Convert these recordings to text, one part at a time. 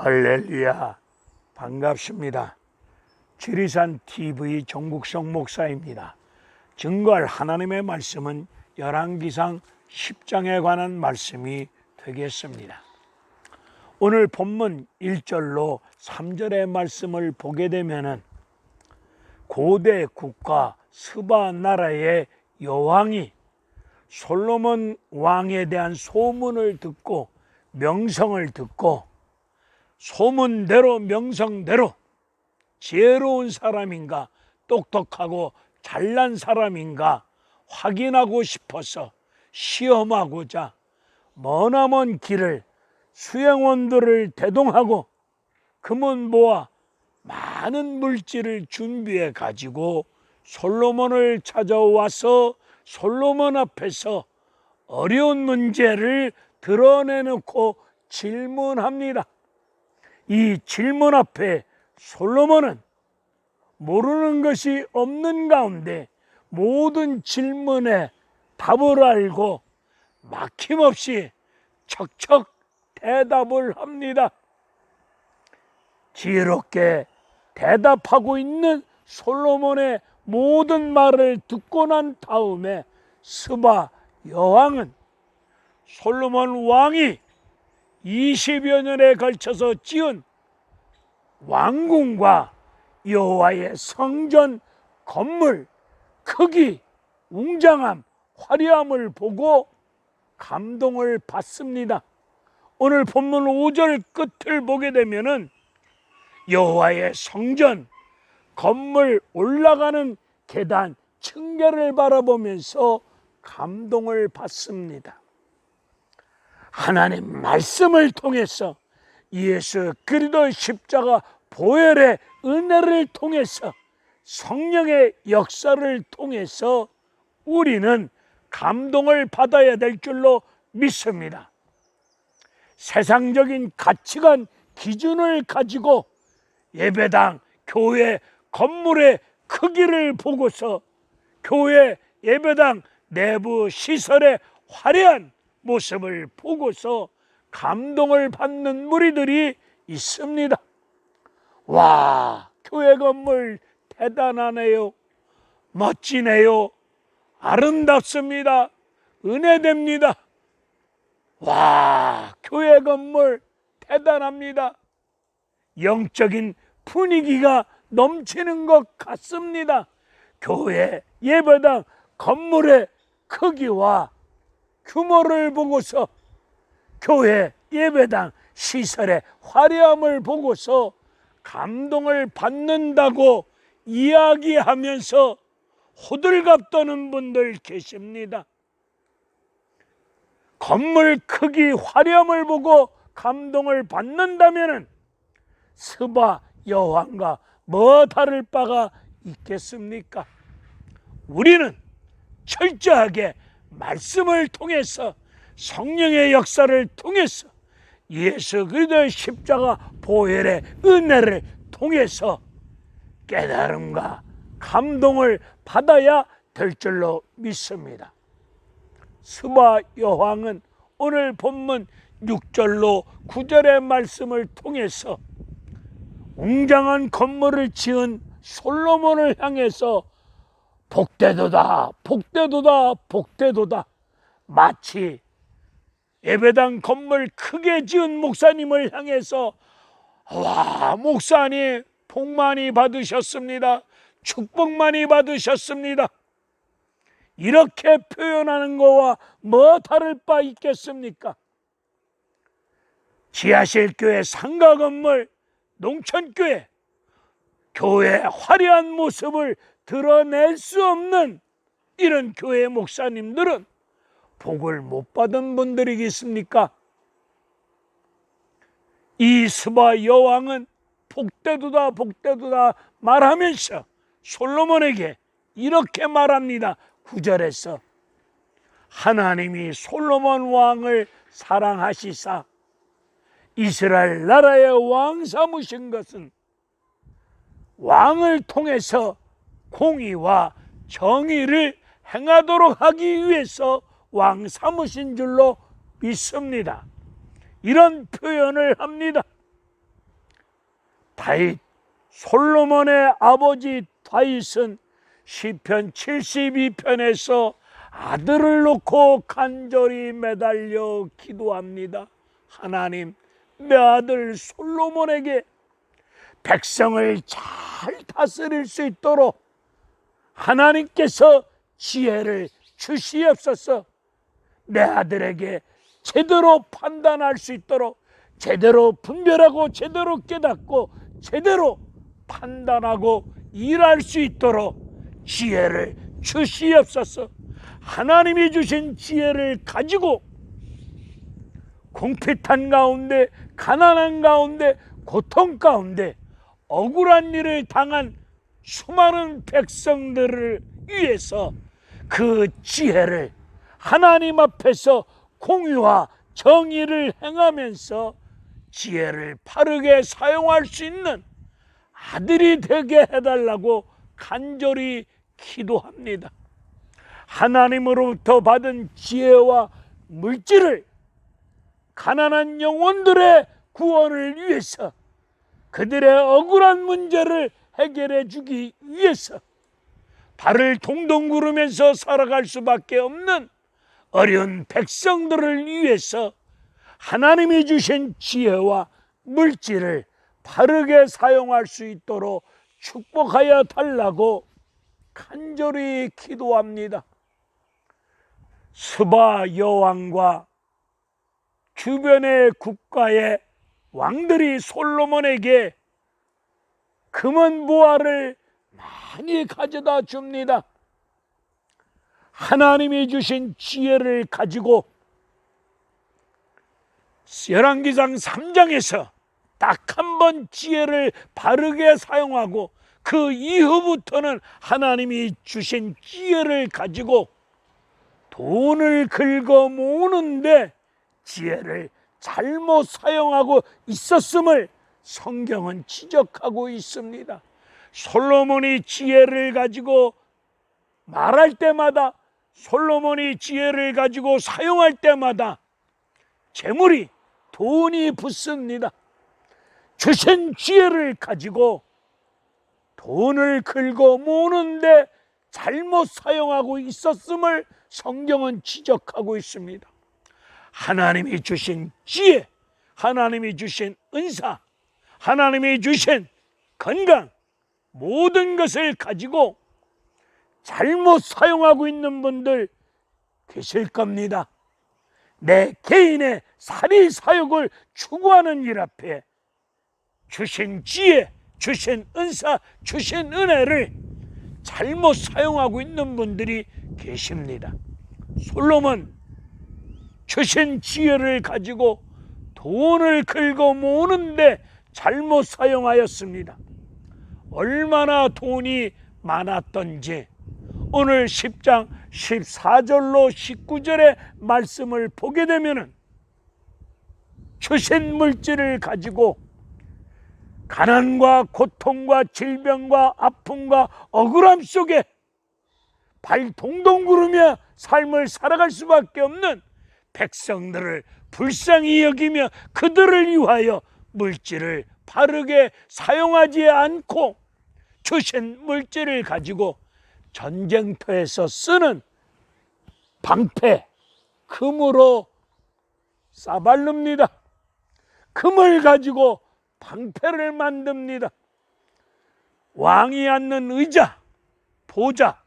할렐루야, 반갑습니다. 지리산 TV 정국성 목사입니다. 증거할 하나님의 말씀은 열왕기상 10장에 관한 말씀이 되겠습니다. 오늘 본문 1절로 3절의 말씀을 보게 되면은 고대 국가 스바 나라의 여왕이 솔로몬 왕에 대한 소문을 듣고 명성을 듣고 소문대로 명성대로 지혜로운 사람인가 똑똑하고 잘난 사람인가 확인하고 싶어서 시험하고자 머나먼 길을 수행원들을 대동하고 금은 모아 많은 물질을 준비해 가지고 솔로몬을 찾아와서 솔로몬 앞에서 어려운 문제를 드러내놓고 질문합니다. 이 질문 앞에 솔로몬은 모르는 것이 없는 가운데 모든 질문에 답을 알고 막힘없이 척척 대답을 합니다. 지혜롭게 대답하고 있는 솔로몬의 모든 말을 듣고 난 다음에 스바 여왕은 솔로몬 왕이 20여 년에 걸쳐서 지은 왕궁과 여호와의 성전 건물 크기, 웅장함, 화려함을 보고 감동을 받습니다. 오늘 본문 5절 끝을 보게 되면은 여호와의 성전 건물 올라가는 계단 층계를 바라보면서 감동을 받습니다. 하나님 말씀을 통해서 예수 그리스도의 십자가 보혈의 은혜를 통해서 성령의 역사를 통해서 우리는 감동을 받아야 될 줄로 믿습니다. 세상적인 가치관 기준을 가지고 예배당, 교회 건물의 크기를 보고서 교회 예배당 내부 시설의 화려한 모습을 보고서 감동을 받는 무리들이 있습니다. 와, 교회 건물 대단하네요. 멋지네요. 아름답습니다. 은혜됩니다. 와, 교회 건물 대단합니다. 영적인 분위기가 넘치는 것 같습니다. 교회 예배당 건물의 크기와 규모를 보고서 교회 예배당 시설의 화려함을 보고서 감동을 받는다고 이야기하면서 호들갑 떠는 분들 계십니다. 건물 크기 화려함을 보고 감동을 받는다면 스바 여왕과 뭐 다를 바가 있겠습니까? 우리는 철저하게 말씀을 통해서 성령의 역사를 통해서 예수 그리스도의 십자가 보혈의 은혜를 통해서 깨달음과 감동을 받아야 될 줄로 믿습니다. 스바 여왕은 오늘 본문 6절로 9절의 말씀을 통해서 웅장한 건물을 지은 솔로몬을 향해서 복되도다, 복되도다, 복되도다. 마치 예배당 건물 크게 지은 목사님을 향해서 와, 목사님 복 많이 받으셨습니다. 축복 많이 받으셨습니다. 이렇게 표현하는 거와 뭐 다를 바 있겠습니까? 지하실교회 상가 건물, 농촌교회, 교회의 화려한 모습을 드러낼 수 없는 이런 교회 목사님들은 복을 못 받은 분들이겠습니까? 이 스바 여왕은 복되도다 복되도다 말하면서 솔로몬에게 이렇게 말합니다. 9절에서 하나님이 솔로몬 왕을 사랑하시사 이스라엘 나라의 왕 삼으신 것은 왕을 통해서 공의와 정의를 행하도록 하기 위해서 왕 삼으신 줄로 믿습니다. 이런 표현을 합니다. 다윗, 솔로몬의 아버지 다윗은 시편 72편에서 아들을 놓고 간절히 매달려 기도합니다. 하나님, 내 아들 솔로몬에게 백성을 잘 다스릴 수 있도록 하나님께서 지혜를 주시옵소서. 내 아들에게 제대로 판단할 수 있도록, 제대로 분별하고 제대로 깨닫고 제대로 판단하고 일할 수 있도록 지혜를 주시옵소서. 하나님이 주신 지혜를 가지고 궁핍한 가운데, 가난한 가운데, 고통 가운데 억울한 일을 당한 수많은 백성들을 위해서 그 지혜를 하나님 앞에서 공의와 정의를 행하면서 지혜를 바르게 사용할 수 있는 아들이 되게 해달라고 간절히 기도합니다. 하나님으로부터 받은 지혜와 물질을 가난한 영혼들의 구원을 위해서, 그들의 억울한 문제를 해결해 주기 위해서 발을 동동 구르면서 살아갈 수밖에 없는 어려운 백성들을 위해서 하나님이 주신 지혜와 물질을 바르게 사용할 수 있도록 축복하여 달라고 간절히 기도합니다. 스바 여왕과 주변의 국가의 왕들이 솔로몬에게 금은 보화를 많이 가져다 줍니다. 하나님이 주신 지혜를 가지고 열왕기상 3장에서 딱 한 번 지혜를 바르게 사용하고 그 이후부터는 하나님이 주신 지혜를 가지고 돈을 긁어 모으는데 지혜를 잘못 사용하고 있었음을 성경은 지적하고 있습니다. 솔로몬이 지혜를 가지고 말할 때마다, 솔로몬이 지혜를 가지고 사용할 때마다 재물이, 돈이 붙습니다. 주신 지혜를 가지고 돈을 긁어 모으는데 잘못 사용하고 있었음을 성경은 지적하고 있습니다. 하나님이 주신 지혜, 하나님이 주신 은사, 하나님이 주신 건강, 모든 것을 가지고 잘못 사용하고 있는 분들 계실 겁니다. 내 개인의 사리 사욕을 추구하는 일 앞에 주신 지혜, 주신 은사, 주신 은혜를 잘못 사용하고 있는 분들이 계십니다. 솔로몬 주신 지혜를 가지고 돈을 긁어 모으는데 잘못 사용하였습니다. 얼마나 돈이 많았던지 오늘 10장 14절로 19절의 말씀을 보게 되면 주신 물질을 가지고 가난과 고통과 질병과 아픔과 억울함 속에 발 동동 구르며 삶을 살아갈 수밖에 없는 백성들을 불쌍히 여기며 그들을 위하여 물질을 바르게 사용하지 않고 주신 물질을 가지고 전쟁터에서 쓰는 방패, 금으로 싸바릅니다. 금을 가지고 방패를 만듭니다. 왕이 앉는 의자, 보좌,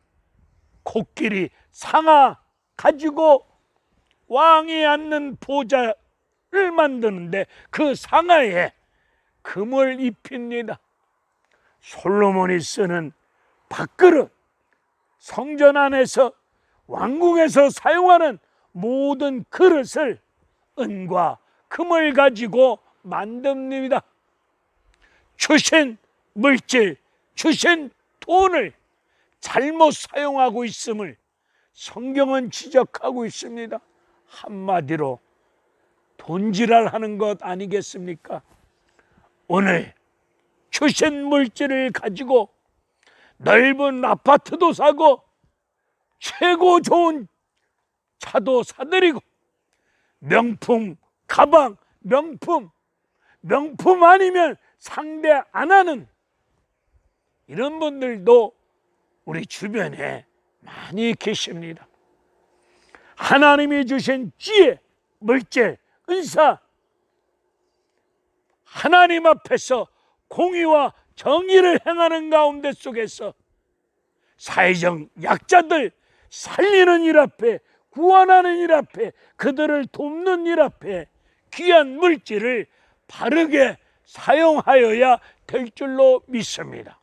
코끼리, 상아 가지고 왕이 앉는 보좌를 만드는데 그 상아에 금을 입힙니다. 솔로몬이 쓰는 밥그릇, 성전 안에서 왕궁에서 사용하는 모든 그릇을 은과 금을 가지고 만듭니다. 주신 물질, 주신 돈을 잘못 사용하고 있음을 성경은 지적하고 있습니다. 한마디로 돈지랄하는 것 아니겠습니까? 오늘 주신 물질을 가지고 넓은 아파트도 사고 최고 좋은 차도 사들이고 명품 가방, 명품 아니면 상대 안 하는 이런 분들도 우리 주변에 많이 계십니다. 하나님이 주신 지혜, 물질, 은사, 하나님 앞에서 공의와 정의를 행하는 가운데 속에서 사회적 약자들 살리는 일 앞에, 구원하는 일 앞에, 그들을 돕는 일 앞에 귀한 물질을 바르게 사용하여야 될 줄로 믿습니다.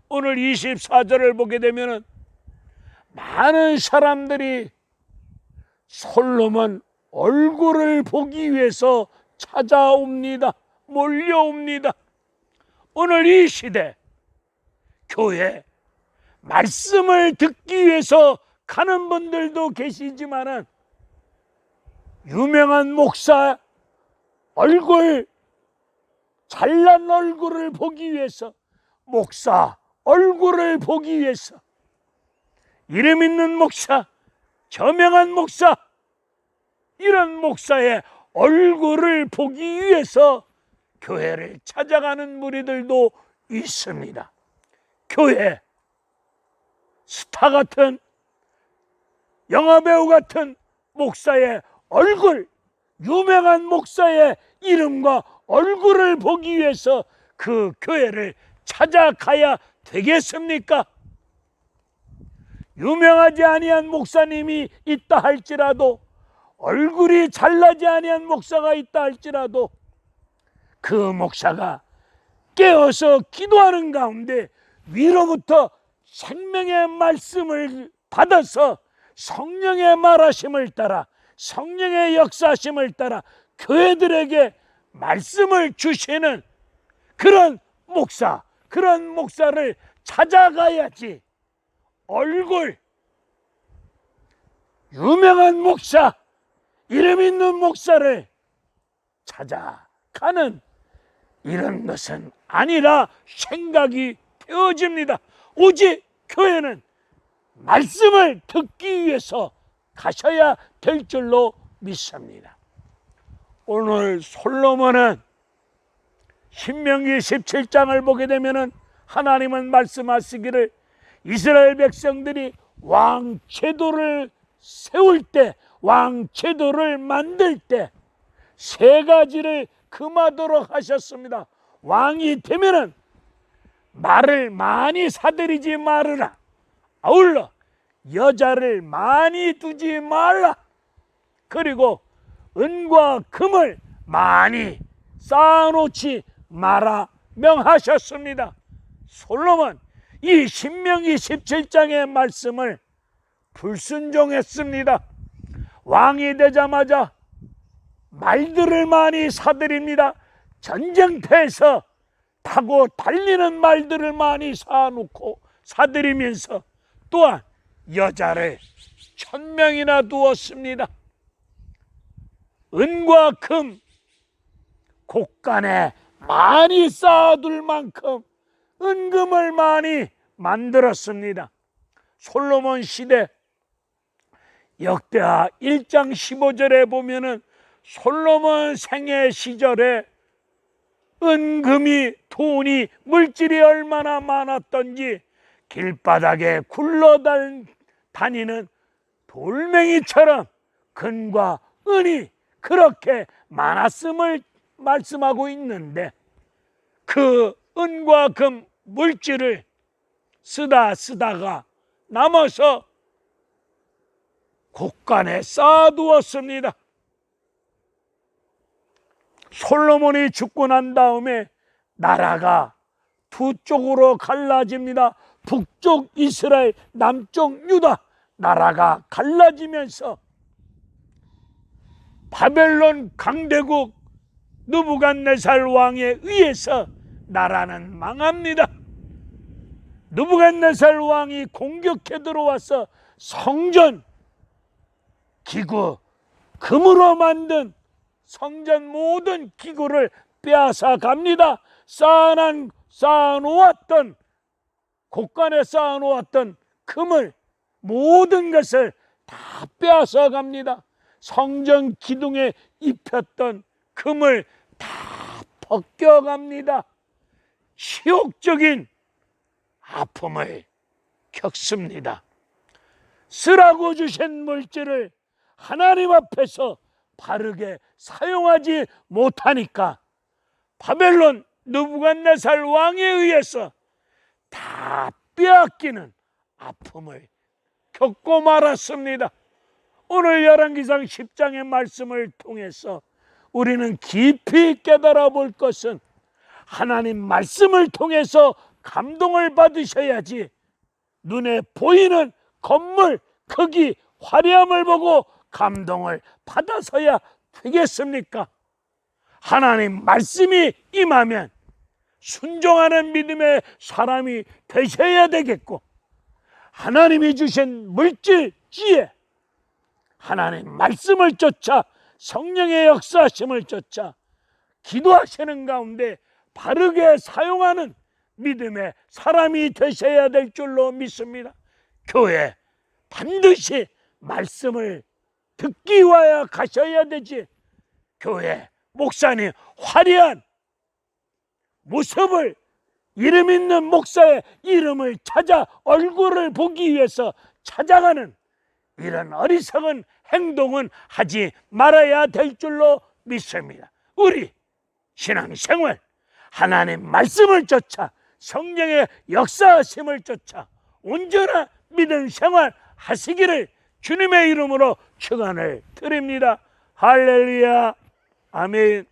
오늘 24절을 보게 되면 많은 사람들이 솔로몬 얼굴을 보기 위해서 찾아옵니다. 몰려옵니다. 오늘 이 시대 교회 말씀을 듣기 위해서 가는 분들도 계시지만은 유명한 목사 얼굴, 잘난 얼굴을 보기 위해서, 목사 얼굴을 보기 위해서, 이름 있는 목사, 저명한 목사, 이런 목사의 얼굴을 보기 위해서 교회를 찾아가는 무리들도 있습니다. 교회 스타 같은, 영화배우 같은 목사의 얼굴, 유명한 목사의 이름과 얼굴을 보기 위해서 그 교회를 찾아가야 되겠습니까? 유명하지 아니한 목사님이 있다 할지라도, 얼굴이 잘나지 아니한 목사가 있다 할지라도 그 목사가 깨어서 기도하는 가운데 위로부터 생명의 말씀을 받아서 성령의 말하심을 따라, 성령의 역사심을 따라 교회들에게 말씀을 주시는 그런 목사, 그런 목사를 찾아가야지, 얼굴, 유명한 목사, 이름 있는 목사를 찾아가는 이런 것은 아니라 생각이 되어집니다. 오직 교회는 말씀을 듣기 위해서 가셔야 될 줄로 믿습니다. 오늘 솔로몬은 신명기 17장을 보게 되면 하나님은 말씀하시기를 이스라엘 백성들이 왕제도를 세울 때, 왕제도를 만들 때 세 가지를 금하도록 하셨습니다. 왕이 되면은 말을 많이 사들이지 말으라. 아울러 여자를 많이 두지 말라. 그리고 은과 금을 많이 쌓아놓지 마라 명하셨습니다. 솔로몬 이 신명기 17장의 말씀을 불순종했습니다. 왕이 되자마자 말들을 많이 사들입니다. 전쟁터에서 타고 달리는 말들을 많이 쌓아놓고 사들이면서 또한 여자를 1000명이나 두었습니다. 은과 금, 곳간에 많이 쌓아둘 만큼 은금을 많이 만들었습니다. 솔로몬 시대 역대하 1장 15절에 보면은 솔로몬 생애 시절에 은금이, 돈이, 물질이 얼마나 많았던지 길바닥에 굴러다니는 돌멩이처럼 금과 은이 그렇게 많았음을 말씀하고 있는데, 그 은과 금 물질을 쓰다가 남아서 곳간에 쌓아두었습니다. 솔로몬이 죽고 난 다음에 나라가 두 쪽으로 갈라집니다. 북쪽 이스라엘, 남쪽 유다 나라가 갈라지면서 바벨론 강대국 느부갓네살 왕에 의해서 나라는 망합니다. 느부갓네살 왕이 공격해 들어와서 성전 기구, 금으로 만든 성전 모든 기구를 빼앗아 갑니다. 쌓아놓았던, 곳간에 쌓아놓았던 금을, 모든 것을 다 빼앗아 갑니다. 성전 기둥에 입혔던 금을 다 벗겨갑니다. 치욕적인 아픔을 겪습니다. 쓰라고 주신 물질을 하나님 앞에서 바르게 사용하지 못하니까 바벨론 느부갓네살 왕에 의해서 다 빼앗기는 아픔을 겪고 말았습니다. 오늘 열왕기상 10장의 말씀을 통해서 우리는 깊이 깨달아 볼 것은 하나님 말씀을 통해서 감동을 받으셔야지 눈에 보이는 건물, 크기, 화려함을 보고 감동을 받아서야 되겠습니까? 하나님 말씀이 임하면 순종하는 믿음의 사람이 되셔야 되겠고, 하나님이 주신 물질, 지혜, 하나님 말씀을 쫓아 성령의 역사하심을 쫓아 기도하시는 가운데 바르게 사용하는 믿음의 사람이 되셔야 될 줄로 믿습니다. 교회 반드시 말씀을 듣기 위하여 가셔야 되지, 교회 목사님 화려한 모습을, 이름 있는 목사의 이름을 찾아 얼굴을 보기 위해서 찾아가는 이런 어리석은 행동은 하지 말아야 될 줄로 믿습니다. 우리 신앙생활 하나님 말씀을 쫓아 성령의 역사하심을 쫓아 온전한 믿음 생활 하시기를 주님의 이름으로 축원을 드립니다. 할렐루야, 아멘.